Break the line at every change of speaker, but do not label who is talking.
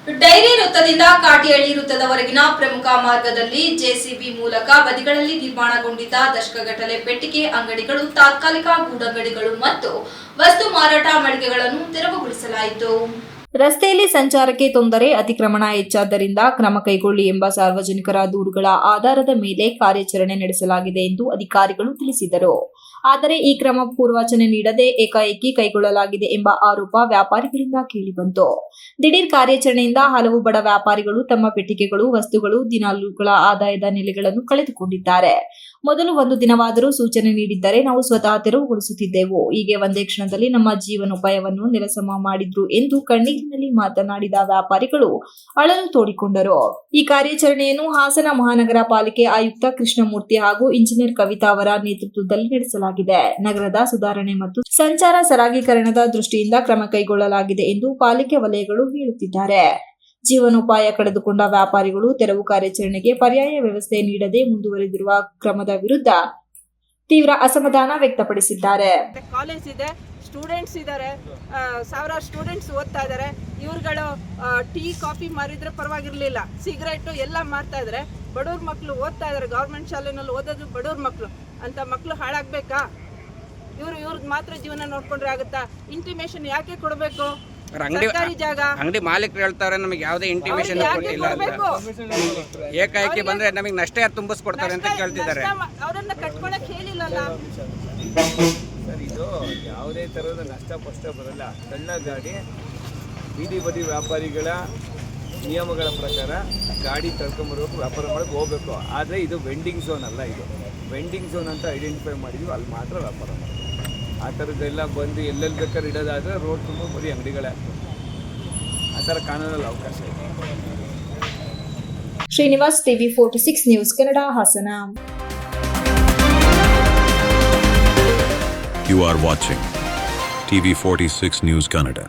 Dairy ವೃತ್ತದಿಂದ ಕಾಟಿಹಳ್ಳಿ ವೃತ್ತದವರೆಗಿನ ಪ್ರಮುಖ ಮಾರ್ಗದಲ್ಲಿ ಜೆಸಿಬಿ ಮೂಲಕ ಬದಿಗಳಲ್ಲಿ ನಿರ್ಮಾಣಗೊಂಡಿದ್ದ ದಶಕಗಟ್ಟಲೆ ಪೆಟ್ಟಿಗೆ ಅಂಗಡಿಗಳು, ತಾತ್ಕಾಲಿಕ ಗೂಡಂಗಡಿಗಳು ಮತ್ತು ವಸ್ತು ಮಾರಾಟ ಮಳಿಗೆಗಳನ್ನು ತೆರವುಗೊಳಿಸಲಾಯಿತು. ರಸ್ತೆಯಲ್ಲಿ ಸಂಚಾರಕ್ಕೆ ತೊಂದರೆ, ಅತಿಕ್ರಮಣ ಹೆಚ್ಚಾದ್ದರಿಂದ ಕ್ರಮ ಕೈಗೊಳ್ಳಿ ಎಂಬ ಸಾರ್ವಜನಿಕರ ದೂರುಗಳ ಆಧಾರದ ಮೇಲೆ ಕಾರ್ಯಾಚರಣೆ ನಡೆಸಲಾಗಿದೆ ಎಂದು ಅಧಿಕಾರಿಗಳು ತಿಳಿಸಿದರು. ಆದರೆ ಈ ಕ್ರಮ ಪೂರ್ವಾಚನೆ ನೀಡದೆ ಏಕಾಏಕಿ ಕೈಗೊಳ್ಳಲಾಗಿದೆ ಎಂಬ ಆರೋಪ ವ್ಯಾಪಾರಿಗಳಿಂದ ಕೇಳಿಬಂತು. ದಿಢೀರ್ ಕಾರ್ಯಾಚರಣೆಯಿಂದ ಹಲವು ಬಡ ವ್ಯಾಪಾರಿಗಳು ತಮ್ಮ ಪೆಟ್ಟಿಗೆಗಳು, ವಸ್ತುಗಳು, ದಿನಾಲುಗಳ ಆದಾಯದ ನೆಲೆಗಳನ್ನು ಕಳೆದುಕೊಂಡಿದ್ದಾರೆ. ಮೊದಲು ಒಂದು ದಿನವಾದರೂ ಸೂಚನೆ ನೀಡಿದ್ದರೆ ನಾವು ಸ್ವತಃ ತೆರವುಗೊಳಿಸುತ್ತಿದ್ದೆವು. ಹೀಗೆ ಒಂದೇ ಕ್ಷಣದಲ್ಲಿ ನಮ್ಮ ಜೀವನೋಪಾಯವನ್ನು ನೆಲಸಮ ಮಾಡಿದ್ರು ಎಂದು ಕಣ್ಣೀರಿನಲ್ಲಿ ಮಾತನಾಡಿದ ವ್ಯಾಪಾರಿಗಳು ಅಳಲು ತೋಡಿಕೊಂಡರು. ಈ ಕಾರ್ಯಾಚರಣೆಯನ್ನು ಹಾಸನ ಮಹಾನಗರ ಪಾಲಿಕೆ ಆಯುಕ್ತ ಕೃಷ್ಣಮೂರ್ತಿ ಹಾಗೂ ಇಂಜಿನಿಯರ್ ಕವಿತಾ ಅವರ ನೇತೃತ್ವದಲ್ಲಿ ನಡೆಸಲಾಗಿದೆ. ನಗರದ ಸುಧಾರಣೆ ಮತ್ತು ಸಂಚಾರ ಸರಾಗೀಕರಣದ ದೃಷ್ಟಿಯಿಂದ ಕ್ರಮ ಕೈಗೊಳ್ಳಲಾಗಿದೆ ಎಂದು ಪಾಲಿಕೆ ವಲಯಗಳು ಹೇಳುತ್ತಿದ್ದಾರೆ. ಜೀವನೋಪಾಯ ಕಳೆದುಕೊಂಡ ವ್ಯಾಪಾರಿಗಳು ತೆರವು ಕಾರ್ಯಾಚರಣೆಗೆ ಪರ್ಯಾಯ ವ್ಯವಸ್ಥೆ ನೀಡದೆ ಮುಂದುವರೆದಿರುವ ಕ್ರಮದ ವಿರುದ್ಧ ತೀವ್ರ ಅಸಮಾಧಾನ ವ್ಯಕ್ತಪಡಿಸಿದ್ದಾರೆ.
ಕಾಲೇಜ್ ಇದೆ, ಸ್ಟೂಡೆಂಟ್ಸ್ ಇದ್ದಾರೆ, ಸಾವಿರಾರು ಸ್ಟೂಡೆಂಟ್ಸ್ ಓದ್ತಾ ಇದ್ದಾರೆ. ಇವ್ರುಗಳು ಟೀ ಕಾಫಿ ಮಾರಿದ್ರೆ ಪರವಾಗಿರ್ಲಿಲ್ಲ, ಸಿಗರೇಟು ಎಲ್ಲ ಮಾರ್ತಾ ಇದ್ದಾರೆ. ಬಡವ್ರ ಮಕ್ಕಳು ಓದ್ತಾ ಇದ್ದಾರೆ, ಗೌರ್ಮೆಂಟ್ ಶಾಲೆನಲ್ಲಿ ಓದೋದು ಬಡವ್ರ ಮಕ್ಕಳು. ಅಂತ ಮಕ್ಕಳು ಹಾಳಾಗಬೇಕಾ? ಇವ್ರದ್ದು ಮಾತ್ರ ಜೀವನ ನೋಡ್ಕೊಂಡ್ರೆ ಆಗುತ್ತಾ? ಇಂಟಿಮೇಷನ್ ಯಾಕೆ ಕೊಡಬೇಕು?
ಅಂಗಡಿ ಮಾಲೀಕರು ಹೇಳ್ತಾರೆ ನಮಗೆ ಯಾವುದೇ ಇಂಟಿಮೇಷನ್ ಕೊಟ್ಟಿಲ್ಲ ಅಂತ. ಏಕಾಏಕಿ ಬಂದ್ರೆ ನಮಗೆ ನಷ್ಟ ಯಾರು ತುಂಬಿಸ್ಕೊಡ್ತಾರೆ ಅಂತ ಕೇಳ್ತಿದ್ದಾರೆ.
ಅವರನ್ನ ಕಟ್ಕೊಳಕ್ ಹೇಳಿಲ್ಲಲ್ಲ
ಸರ್. ಇದು ಯಾವುದೇ ತರಹದ ನಷ್ಟ ಬರಲ್ಲ. ಸಣ್ಣ ಗಾಡಿ ಬೀದಿ ಬದಿ ವ್ಯಾಪಾರಿಗಳ ನಿಯಮಗಳ ಪ್ರಕಾರ ಗಾಡಿ ತಳ್ಕೊಂಬರ್ಬೇಕು, ವ್ಯಾಪಾರ ಮಾಡಕ್ಕೆ ಹೋಗ್ಬೇಕು. ಆದರೆ ಇದು ವೆಂಡಿಂಗ್ ಝೋನ್ ಅಲ್ಲ. ಇದು ವೆಂಡಿಂಗ್ ಝೋನ್ ಅಂತ ಐಡೆಂಟಿಫೈ ಮಾಡಿದ್ವಿ, ಅಲ್ಲಿ ಮಾತ್ರ ವ್ಯಾಪಾರ ಮಾಡಬೇಕು. ಆ ಥರದ್ದೆಲ್ಲ ಬಂದು ಎಲ್ಲೆಲ್ಲಿ ಬೇಕಾದ್ರೆ ಇಡೋದಾದರೆ ರೋಡ್ ತುಂಬ ಬರೀ ಅಂಗಡಿಗಳೇ ಆಗ್ತದೆ. ಆ ಥರ ಕಾನೂನಲ್ಲಿ ಅವಕಾಶ ಇದೆ.
Srinivas, TV 46 news Kannada, Hassan.
You are watching TV 46 News Kannada.